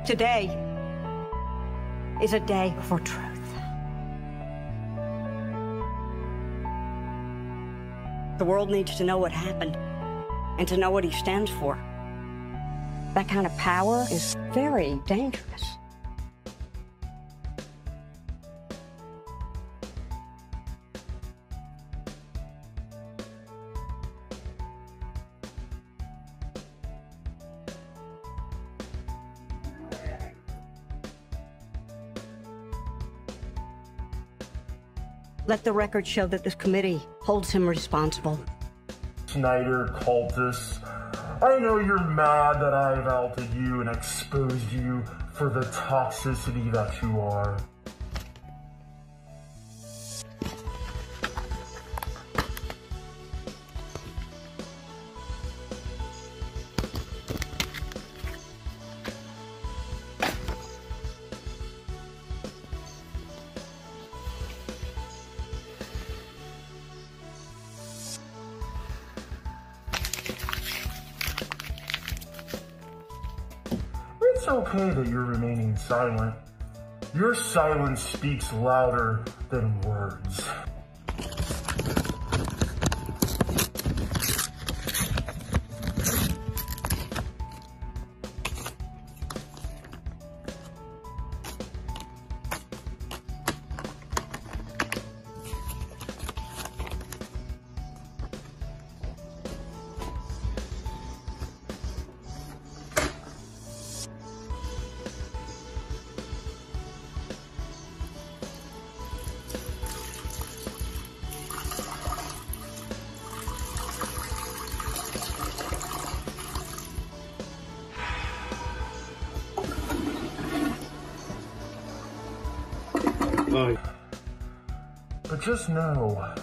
Today is a day for truth. The world needs to know what happened and to know what he stands for. That kind of power is very dangerous. Let the record show that this committee holds him responsible. Snyder, cultists, I know you're mad that I've outed you and exposed you for the toxicity that you are. It's okay that you're remaining silent. Your silence speaks louder than words. But just know,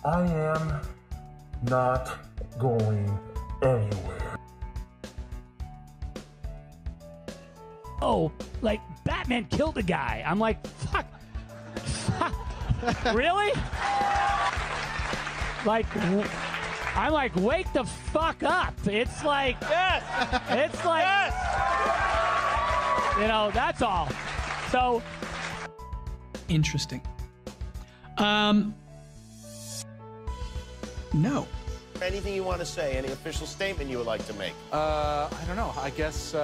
I am not going anywhere. Oh, like Batman killed a guy. I'm like, fuck. Really? Like, I'm like, wake the fuck up. It's like, yes. It's like, yes. You know, that's all. So. Interesting. No. Anything you want to say? Any official statement you would like to make? I don't know. I guess,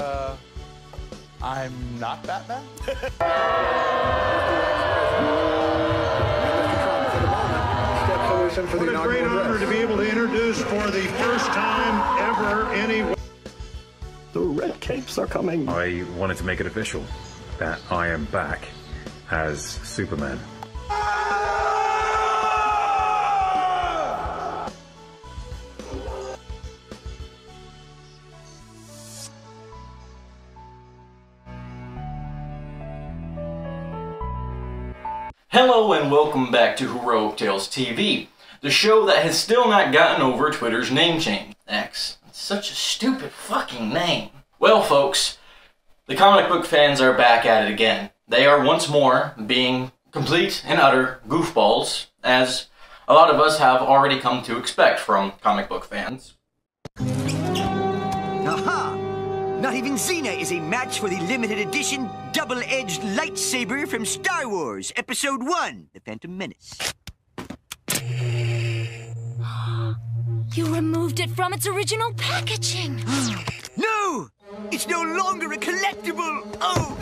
I'm not Batman? What a great honor to be able to introduce for the first time ever any... The red capes are coming. I wanted to make it official that I am back as Superman. Hello and welcome back to Heroic Tales TV, the show that has still not gotten over Twitter's name change. X. It's such a stupid fucking name. Well folks, the comic book fans are back at it again. They are once more being complete and utter goofballs, as a lot of us have already come to expect from comic book fans. Aha! Not even Xena is a match for the limited edition double-edged lightsaber from Star Wars Episode 1, The Phantom Menace. You removed it from its original packaging. No! It's no longer a collectible! Oh!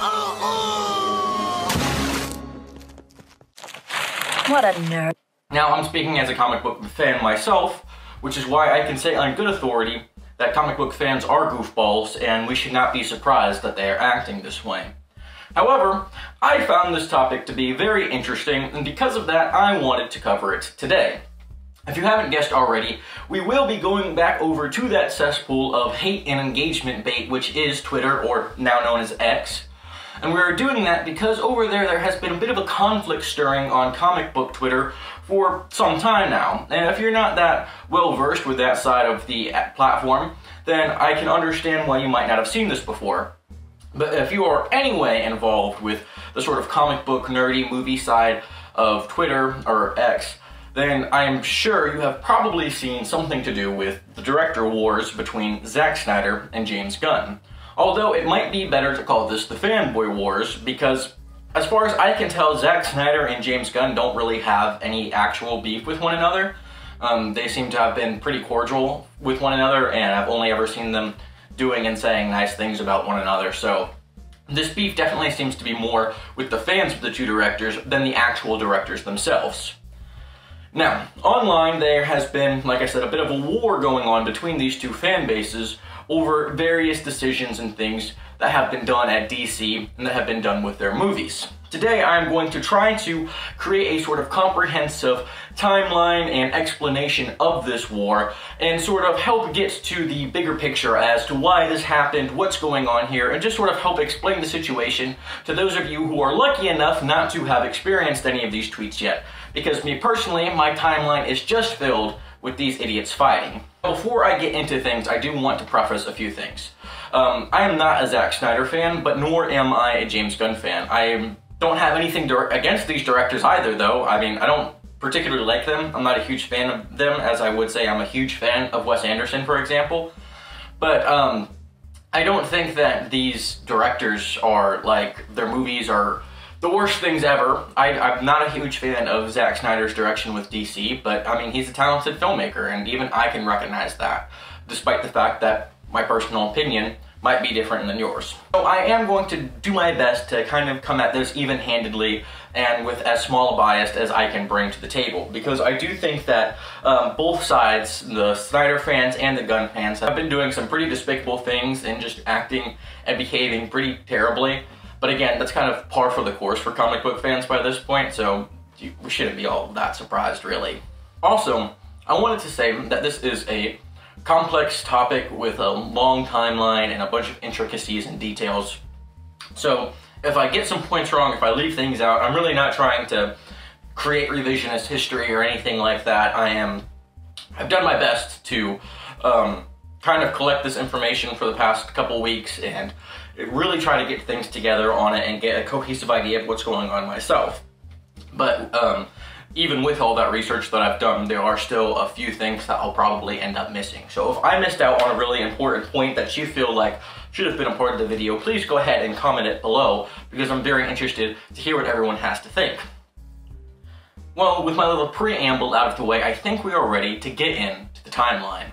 What a nerd. Now, I'm speaking as a comic book fan myself, which is why I can say on good authority that comic book fans are goofballs, and we should not be surprised that they are acting this way. However, I found this topic to be very interesting, and because of that, I wanted to cover it today. If you haven't guessed already, we will be going back over to that cesspool of hate and engagement bait, which is Twitter, or now known as X. And we're doing that because over there has been a bit of a conflict stirring on comic book Twitter for some time now. And if you're not that well versed with that side of the platform, then I can understand why you might not have seen this before. But if you are anyway involved with the sort of comic book nerdy movie side of Twitter, or X, then I am sure you have probably seen something to do with the director wars between Zack Snyder and James Gunn. Although it might be better to call this the fanboy wars, because as far as I can tell, Zack Snyder and James Gunn don't really have any actual beef with one another. They seem to have been pretty cordial with one another, and I've only ever seen them doing and saying nice things about one another, so this beef definitely seems to be more with the fans of the two directors than the actual directors themselves. Now, online there has been, like I said, a bit of a war going on between these two fan bases over various decisions and things that have been done at DC and that have been done with their movies. Today I'm going to try to create a sort of comprehensive timeline and explanation of this war and sort of help get to the bigger picture as to why this happened, what's going on here, and just sort of help explain the situation to those of you who are lucky enough not to have experienced any of these tweets yet. Because me personally, my timeline is just filled with these idiots fighting. Before I get into things, I do want to preface a few things. I am not a Zack Snyder fan, but nor am I a James Gunn fan. I don't have anything against these directors either, though. I mean, I don't particularly like them. I'm not a huge fan of them, as I would say I'm a huge fan of Wes Anderson, for example. But I don't think that these directors are, like, their movies are the worst things ever. I'm not a huge fan of Zack Snyder's direction with DC, but I mean, he's a talented filmmaker, and even I can recognize that, despite the fact that my personal opinion might be different than yours. So I am going to do my best to kind of come at this even-handedly and with as small a bias as I can bring to the table, because I do think that both sides, the Snyder fans and the Gunn fans, have been doing some pretty despicable things and just acting and behaving pretty terribly. But again, that's kind of par for the course for comic book fans by this point, so we shouldn't be all that surprised, really. Also, I wanted to say that this is a complex topic with a long timeline and a bunch of intricacies and details. So if I get some points wrong, if I leave things out, I'm really not trying to create revisionist history or anything like that. I've done my best to kind of collect this information for the past couple weeks and really try to get things together on it and get a cohesive idea of what's going on myself. But even with all that research that I've done, there are still a few things that I'll probably end up missing. So if I missed out on a really important point that you feel like should have been a part of the video, please go ahead and comment it below, because I'm very interested to hear what everyone has to think. Well, with my little preamble out of the way, I think we are ready to get into the timeline.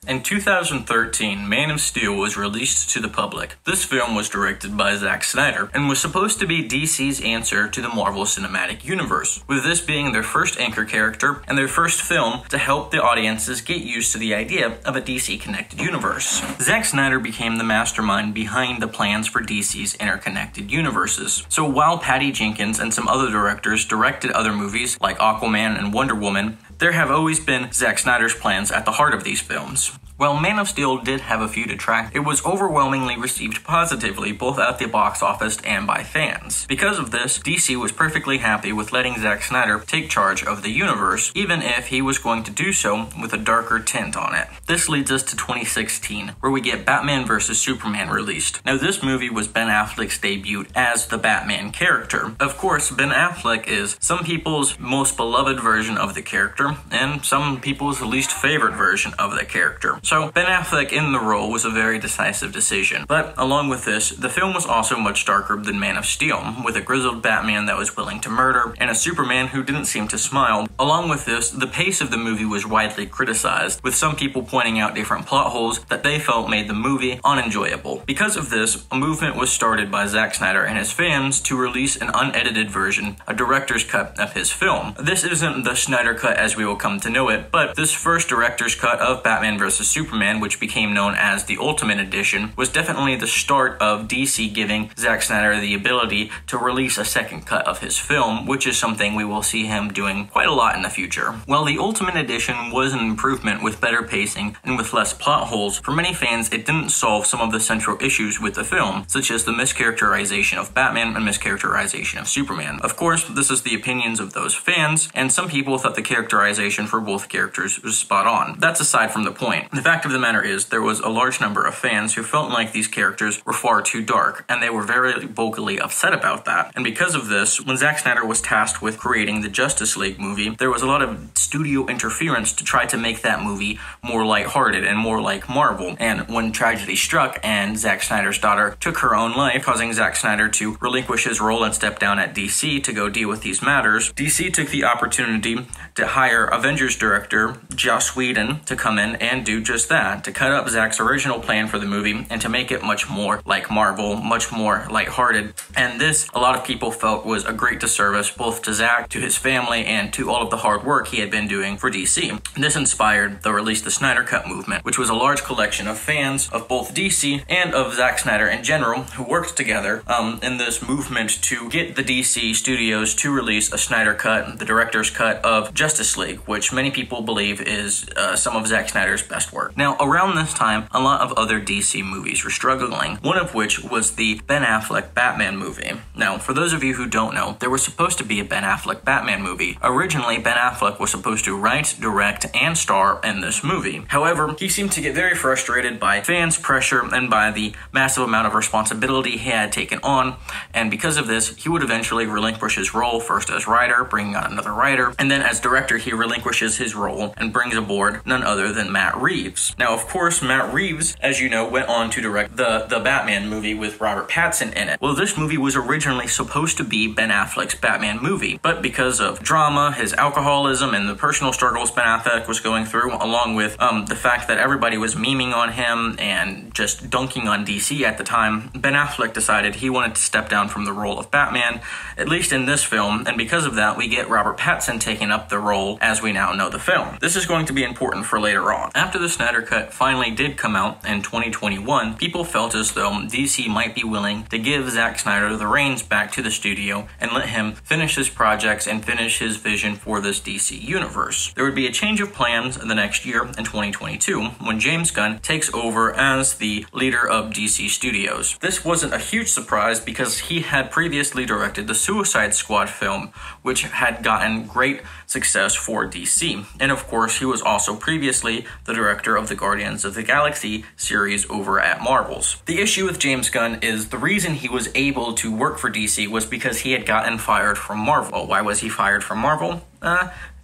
In 2013, Man of Steel was released to the public. This film was directed by Zack Snyder and was supposed to be DC's answer to the Marvel Cinematic Universe, with this being their first anchor character and their first film to help the audiences get used to the idea of a DC-connected universe. Zack Snyder became the mastermind behind the plans for DC's interconnected universes. So while Patty Jenkins and some other directors directed other movies like Aquaman and Wonder Woman, there have always been Zack Snyder's plans at the heart of these films. While Man of Steel did have a few detractors, it was overwhelmingly received positively both at the box office and by fans. Because of this, DC was perfectly happy with letting Zack Snyder take charge of the universe, even if he was going to do so with a darker tint on it. This leads us to 2016, where we get Batman vs. Superman released. Now this movie was Ben Affleck's debut as the Batman character. Of course, Ben Affleck is some people's most beloved version of the character, and some people's least favorite version of the character. So Ben Affleck in the role was a very decisive decision. But along with this, the film was also much darker than Man of Steel, with a grizzled Batman that was willing to murder, and a Superman who didn't seem to smile. Along with this, the pace of the movie was widely criticized, with some people pointing out different plot holes that they felt made the movie unenjoyable. Because of this, a movement was started by Zack Snyder and his fans to release an unedited version, a director's cut of his film. This isn't the Snyder cut as we will come to know it, but this first director's cut of Batman vs. Superman, which became known as the Ultimate Edition, was definitely the start of DC giving Zack Snyder the ability to release a second cut of his film, which is something we will see him doing quite a lot in the future. While the Ultimate Edition was an improvement with better pacing and with less plot holes, for many fans it didn't solve some of the central issues with the film, such as the mischaracterization of Batman and mischaracterization of Superman. Of course, this is the opinions of those fans, and some people thought the characterization for both characters was spot on. That's aside from the point. The fact of the matter is, there was a large number of fans who felt like these characters were far too dark, and they were very vocally upset about that. And because of this, when Zack Snyder was tasked with creating the Justice League movie, there was a lot of studio interference to try to make that movie more lighthearted and more like Marvel. And when tragedy struck and Zack Snyder's daughter took her own life, causing Zack Snyder to relinquish his role and step down at DC to go deal with these matters, DC took the opportunity to hire Avengers director Joss Whedon to come in and do just that, to cut up Zack's original plan for the movie and to make it much more like Marvel, much more lighthearted. And this, a lot of people felt, was a great disservice both to Zack, to his family, and to all of the hard work he had been doing for DC. This inspired the release the Snyder Cut movement, which was a large collection of fans of both DC and of Zack Snyder in general who worked together in this movement to get the DC studios to release a Snyder Cut, the director's cut of Justice League, which many people believe is some of Zack Snyder's best work. Now, around this time, a lot of other DC movies were struggling, one of which was the Ben Affleck Batman movie. Now, for those of you who don't know, there was supposed to be a Ben Affleck Batman movie. Originally, Ben Affleck was supposed to write, direct, and star in this movie. However, he seemed to get very frustrated by fans' pressure and by the massive amount of responsibility he had taken on, and because of this, he would eventually relinquish his role, first as writer, bringing on another writer, and then as director, he relinquishes his role and brings aboard none other than Matt Reeves. Now, of course, Matt Reeves, as you know, went on to direct the Batman movie with Robert Pattinson in it. Well, this movie was originally supposed to be Ben Affleck's Batman movie, but because of drama, his alcoholism, and the personal struggles Ben Affleck was going through, along with the fact that everybody was memeing on him and just dunking on DC at the time, Ben Affleck decided he wanted to step down from the role of Batman, at least in this film, and because of that, we get Robert Pattinson taking up the role as we now know the film. This is going to be important for later on. After the Snyder Cut finally did come out in 2021, people felt as though DC might be willing to give Zack Snyder the reins back to the studio and let him finish his projects and finish his vision for this DC universe. There would be a change of plans the next year in 2022 when James Gunn takes over as the leader of DC Studios. This wasn't a huge surprise because he had previously directed the Suicide Squad film, which had gotten great success for DC. And of course, he was also previously the director of the Guardians of the Galaxy series over at Marvel's. The issue with James Gunn is the reason he was able to work for DC was because he had gotten fired from Marvel. Why was he fired from Marvel?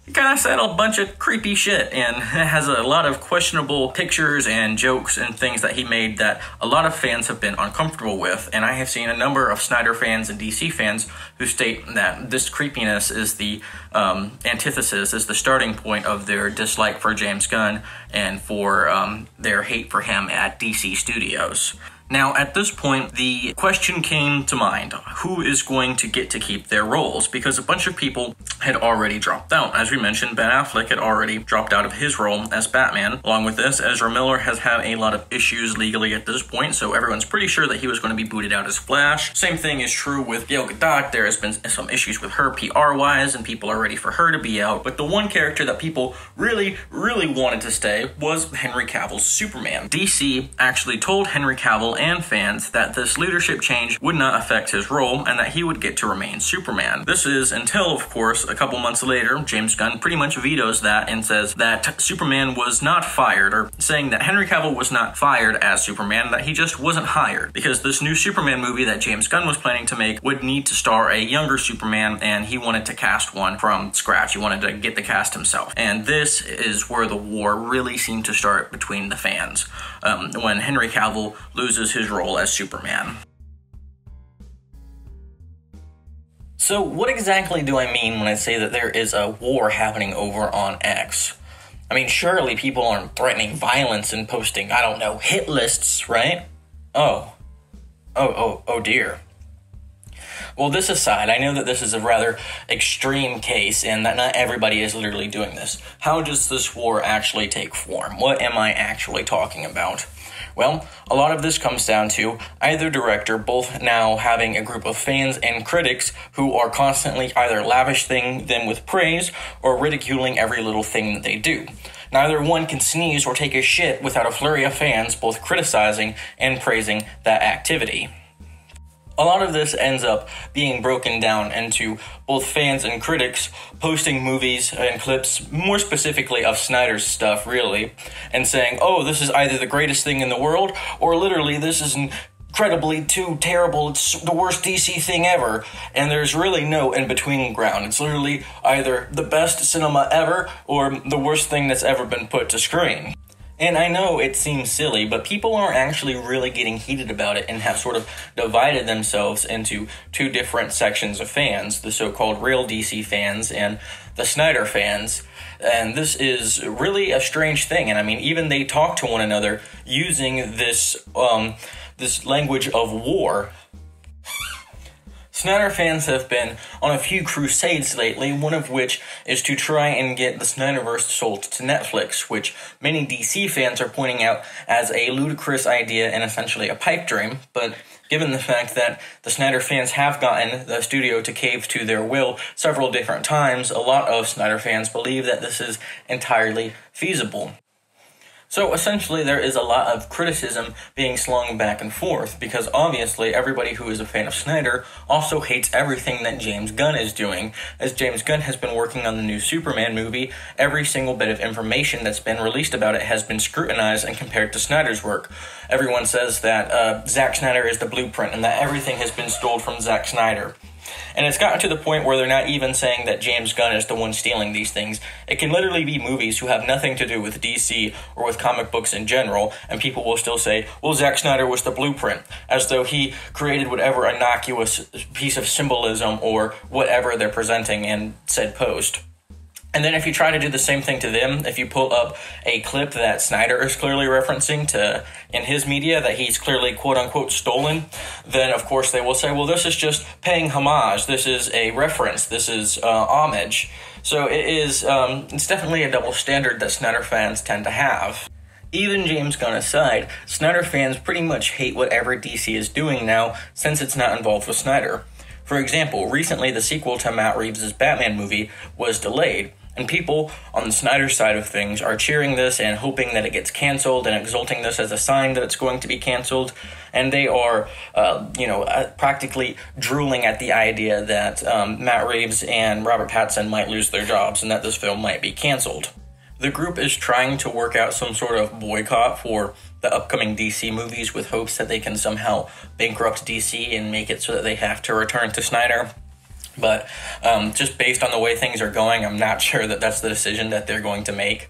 He kind of said a bunch of creepy shit and has a lot of questionable pictures and jokes and things that he made that a lot of fans have been uncomfortable with. And I have seen a number of Snyder fans and DC fans who state that this creepiness is the antithesis, is the starting point of their dislike for James Gunn and for their hate for him at DC Studios. Now, at this point, the question came to mind, who is going to get to keep their roles? Because a bunch of people had already dropped out. As we mentioned, Ben Affleck had already dropped out of his role as Batman. Along with this, Ezra Miller has had a lot of issues legally at this point, so everyone's pretty sure that he was going to be booted out as Flash. Same thing is true with Gal Gadot. There has been some issues with her PR-wise, and people are ready for her to be out. But the one character that people really wanted to stay was Henry Cavill's Superman. DC actually told Henry Cavill and fans that this leadership change would not affect his role and that he would get to remain Superman. This is until, of course, a couple months later, James Gunn pretty much vetoes that and says that Superman was not fired, or saying that Henry Cavill was not fired as Superman, that he just wasn't hired, because this new Superman movie that James Gunn was planning to make would need to star a younger Superman, and he wanted to cast one from scratch. He wanted to get the cast himself. And this is where the war really seemed to start between the fans, when Henry Cavill loses his role as Superman. So what exactly do I mean when I say that there is a war happening over on X? I mean, surely people aren't threatening violence and posting, I don't know, hit lists, right? Oh dear. Well, this aside, I know that this is a rather extreme case and that not everybody is literally doing this. How does this war actually take form? What am I actually talking about? Well, a lot of this comes down to either director both now having a group of fans and critics who are constantly either lavishing them with praise or ridiculing every little thing that they do. Neither one can sneeze or take a shit without a flurry of fans both criticizing and praising that activity. A lot of this ends up being broken down into both fans and critics posting movies and clips, more specifically of Snyder's stuff, really, and saying, oh, this is either the greatest thing in the world, or literally, this is incredibly too terrible, it's the worst DC thing ever, and there's really no in-between ground. It's literally either the best cinema ever, or the worst thing that's ever been put to screen. And I know it seems silly, but people are actually really getting heated about it and have sort of divided themselves into two different sections of fans, the so-called real DC fans and the Snyder fans. And this is really a strange thing. And I mean, even they talk to one another using this, this language of war. Snyder fans have been on a few crusades lately, one of which is to try and get the Snyderverse sold to Netflix, which many DC fans are pointing out as a ludicrous idea and essentially a pipe dream. But given the fact that the Snyder fans have gotten the studio to cave to their will several different times, a lot of Snyder fans believe that this is entirely feasible. So essentially there is a lot of criticism being slung back and forth, because obviously everybody who is a fan of Snyder also hates everything that James Gunn is doing. As James Gunn has been working on the new Superman movie, every single bit of information that's been released about it has been scrutinized and compared to Snyder's work. Everyone says that Zack Snyder is the blueprint and that everything has been stolen from Zack Snyder. And it's gotten to the point where they're not even saying that James Gunn is the one stealing these things. It can literally be movies who have nothing to do with DC or with comic books in general, and people will still say, well, Zack Snyder was the blueprint, as though he created whatever innocuous piece of symbolism or whatever they're presenting in said post. And then if you try to do the same thing to them, if you pull up a clip that Snyder is clearly referencing to in his media that he's clearly quote-unquote stolen, then of course they will say, well, this is just paying homage, this is a reference, this is homage. So it is, it's definitely a double standard that Snyder fans tend to have. Even James Gunn aside, Snyder fans pretty much hate whatever DC is doing now since it's not involved with Snyder. For example, recently the sequel to Matt Reeves' Batman movie was delayed, and people on the Snyder side of things are cheering this and hoping that it gets canceled and exalting this as a sign that it's going to be canceled. And they are, practically drooling at the idea that Matt Reeves and Robert Pattinson might lose their jobs and that this film might be canceled. The group is trying to work out some sort of boycott for the upcoming DC movies with hopes that they can somehow bankrupt DC and make it so that they have to return to Snyder. But just based on the way things are going, I'm not sure that that's the decision that they're going to make.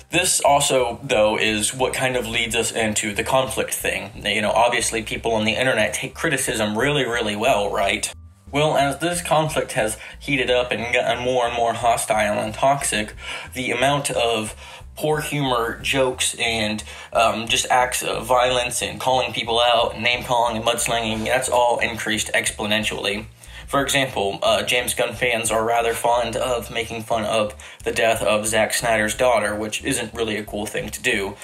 This also, though, is what kind of leads us into the conflict thing. You know, obviously people on the internet take criticism really, really well, right? Well, as this conflict has heated up and gotten more and more hostile and toxic, the amount of poor humor, jokes, and just acts of violence and calling people out, and name-calling and mudslinging, that's all increased exponentially. For example, James Gunn fans are rather fond of making fun of the death of Zack Snyder's daughter, which isn't really a cool thing to do.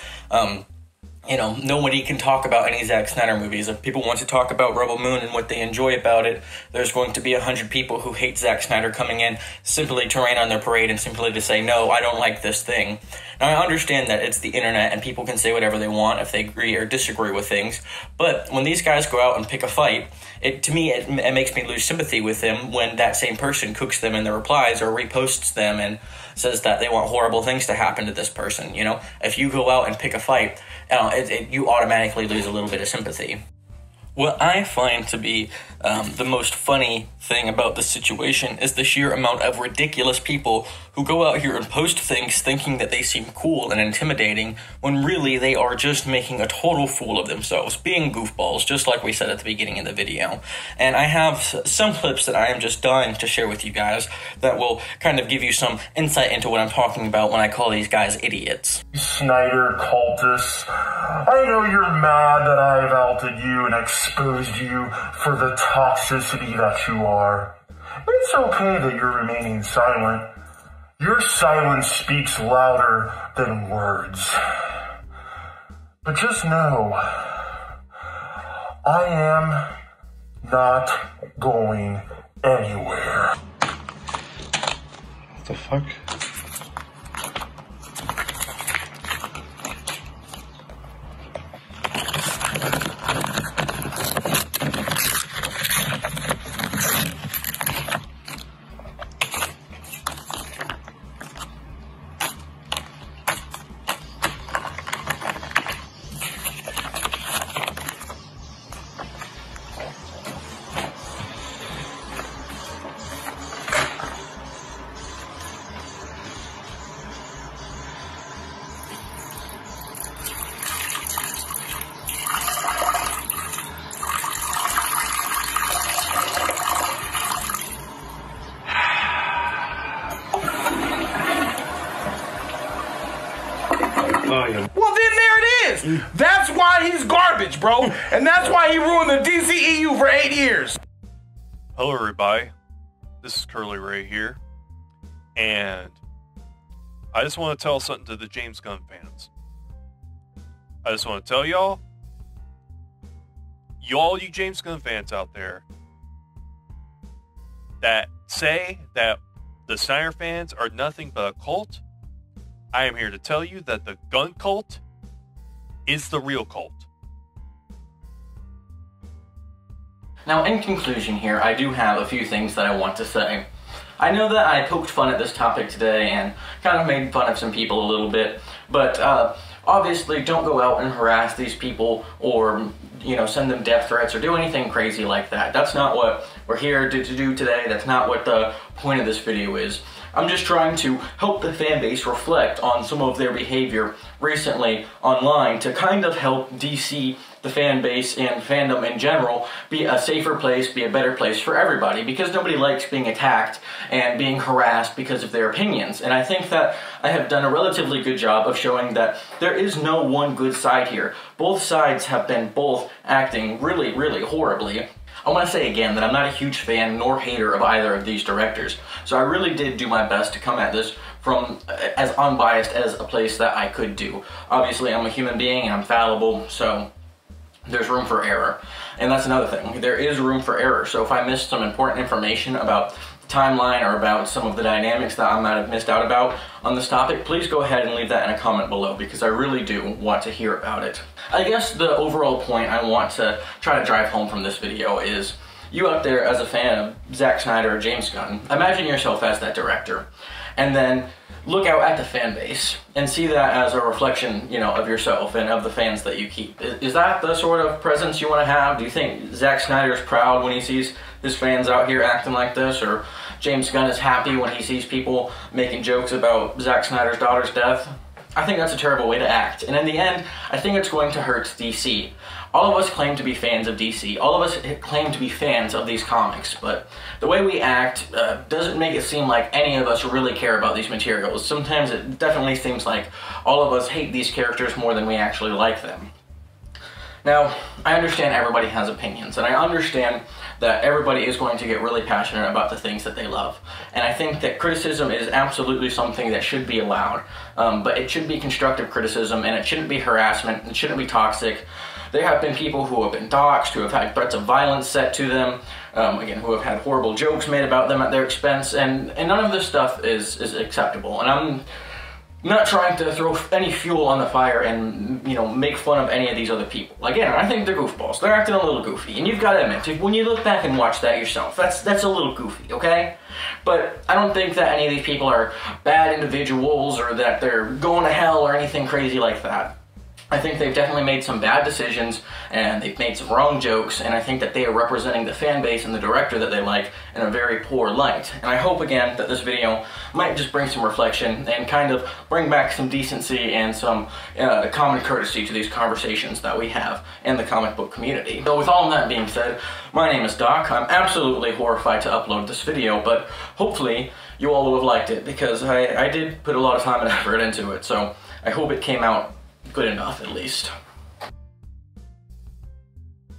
Nobody can talk about any Zack Snyder movies. If people want to talk about Rebel Moon and what they enjoy about it, there's going to be 100 people who hate Zack Snyder coming in simply to rain on their parade and simply to say, no, I don't like this thing. Now, I understand that it's the internet and people can say whatever they want if they agree or disagree with things, but when these guys go out and pick a fight, to me, it makes me lose sympathy with them when that same person cooks them in the replies or reposts them and says that they want horrible things to happen to this person. You know, if you go out and pick a fight, you automatically lose a little bit of sympathy. What I find to be the most funny thing about this situation is the sheer amount of ridiculous people who go out here and post things thinking that they seem cool and intimidating when really they are just making a total fool of themselves, being goofballs, just like we said at the beginning of the video. And I have some clips that I am just dying to share with you guys that will kind of give you some insight into what I'm talking about when I call these guys idiots. Snyder cultists, I know you're mad that I've outed you and exposed you for the toxicity that you are. It's okay that you're remaining silent. Your silence speaks louder than words. But just know, I am not going anywhere. What the fuck? Oh, yeah. Well, then there it is. That's why he's garbage, bro. And that's why he ruined the DCEU for 8 years. Hello, everybody. This is Curly Ray here. And I just want to tell something to the James Gunn fans. I just want to tell y'all, you James Gunn fans out there that say that the Snyder fans are nothing but a cult, I am here to tell you that the Gunn cult is the real cult. Now, in conclusion here, I do have a few things that I want to say. I know that I poked fun at this topic today and kind of made fun of some people a little bit, but obviously don't go out and harass these people or, you know, send them death threats or do anything crazy like that. That's not what we're here to do today. That's not what the point of this video is. I'm just trying to help the fan base reflect on some of their behavior recently online to kind of help DC, the fan base, and fandom in general be a safer place, be a better place for everybody, because nobody likes being attacked and being harassed because of their opinions. And I think that I have done a relatively good job of showing that there is no one good side here. Both sides have been both acting really, really horribly. I want to say again that I'm not a huge fan nor hater of either of these directors, so I really did do my best to come at this from as unbiased as a place that I could do. Obviously, I'm a human being and I'm fallible, so there's room for error. And that's another thing, there is room for error, so if I missed some important information about the timeline or about some of the dynamics that I might have missed out about on this topic, please go ahead and leave that in a comment below, because I really do want to hear about it. I guess the overall point I want to try to drive home from this video is, you out there as a fan of Zack Snyder or James Gunn, imagine yourself as that director, and then look out at the fan base and see that as a reflection, you know, of yourself and of the fans that you keep. Is that the sort of presence you want to have? Do you think Zack Snyder's proud when he sees his fans out here acting like this, or James Gunn is happy when he sees people making jokes about Zack Snyder's daughter's death? I think that's a terrible way to act, and in the end, I think it's going to hurt DC. All of us claim to be fans of DC. All of us claim to be fans of these comics, but the way we act doesn't make it seem like any of us really care about these materials. Sometimes it definitely seems like all of us hate these characters more than we actually like them. Now, I understand everybody has opinions, and I understand that everybody is going to get really passionate about the things that they love. And I think that criticism is absolutely something that should be allowed, but it should be constructive criticism, and it shouldn't be harassment, it shouldn't be toxic. There have been people who have been doxxed, who have had threats of violence set to them, again, who have had horrible jokes made about them at their expense, and none of this stuff is acceptable. And I'm not trying to throw any fuel on the fire and, you know, make fun of any of these other people. Again, I think they're goofballs. They're acting a little goofy, and you've got to admit, when you look back and watch that yourself, that's a little goofy, okay? But I don't think that any of these people are bad individuals or that they're going to hell or anything crazy like that. I think they've definitely made some bad decisions, and they've made some wrong jokes, and I think that they are representing the fan base and the director that they like in a very poor light. And I hope, again, that this video might just bring some reflection and kind of bring back some decency and some common courtesy to these conversations that we have in the comic book community. So with all of that being said, my name is Doc. I'm absolutely horrified to upload this video, but hopefully you all will have liked it, because I did put a lot of time and effort into it, so I hope it came out good enough, at least.